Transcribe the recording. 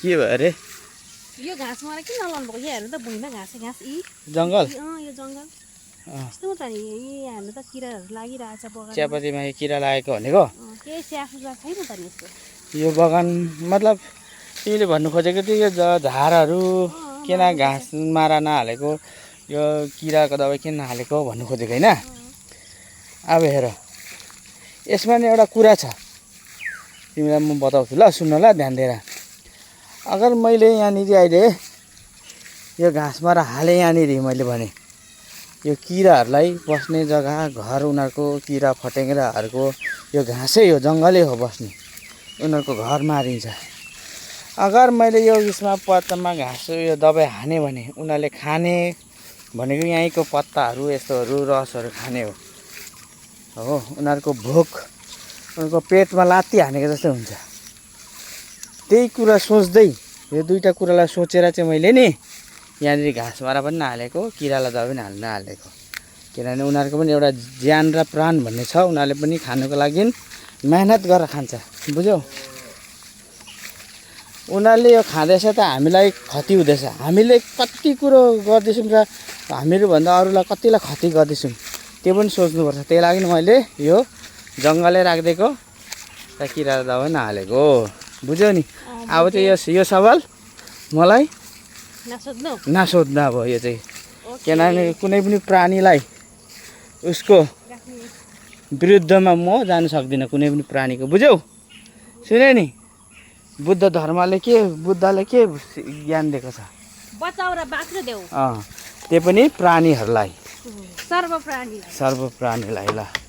के भयो अरे यो घाँस मलाई किन नलाउनु भएको यहाँ हेर्नु त भुइँमा घाँस यी जङ्गल यो जङ्गल यस्तो त नि हाम्रो त किराहरू लागिरहेछ बगानमा चियापत्तीमा किरा लागेको भनेको केही स्याफसुसा छैन त नि यस्तो यो बगान मतलब तिमीले भन्नु खोजेको थियो यो झारहरू किन घाँस मारा नहालेको यो किराको दबाई किन नहालेको भन्नु खोजेको होइन अब हेर यसमा नि एउटा कुरा छ तिमीलाई म बताउँछु ल सुन्न ल ध्यान दिएर अगर मैले यहाँनिर अहिले यो घाँस मारा हालेँ यहाँनिर मैले भने यो किराहरूलाई बस्ने जग्गा घर उनीहरूको किरा फटेङ्ग्राहरूको यो घाँसै हो जङ्गलै हो बस्ने उनीहरूको घर मारिन्छ अगर मैले यो यसमा पत्तामा घाँस यो दबाई हाने भने उनीहरूले खाने भनेको यहीँको पत्ताहरू यस्तोहरू रसहरू खाने हो उनीहरूको भोक उनीहरूको पेटमा लात्ती हानेको जस्तो हुन्छ त्यही कुरा सोच्दै यो दुईवटा कुरालाई सोचेर चाहिँ मैले नि यहाँनिर घाँस मारा पनि नहालेको किरालाई दबाई पनि नहालेको किनभने उनीहरूको पनि एउटा ज्यान र प्राण भन्ने छ उनीहरूले पनि खानुको लागि मेहनत गरेर खान्छ बुझ्यौ उनीहरूले यो खाँदैछ त हामीलाई क्षति हुँदैछ हामीले कति कुरो गर्दैछौँ र हामीहरूभन्दा अरूलाई कतिलाई क्षति गर्दैछौँ त्यो पनि सोच्नुपर्छ त्यही लागि मैले यो जङ्गलै राखिदिएको र किरा दबाई नहालेको बुझ्यौ नि अब चाहिँ यो सवाल मलाई नसोध्नु अब यो चाहिँ किनभने कुनै पनि प्राणीलाई उसको विरुद्धमा म जान सक्दिनँ कुनै पनि प्राणीको बुझ्यौ सुन्यो नि बुद्ध धर्मले बुद्धले के ज्ञान दिएको छ बचाउ र बाँच्न देऊ त्यो पनि प्राणीहरूलाई सर्व प्राणीलाई ल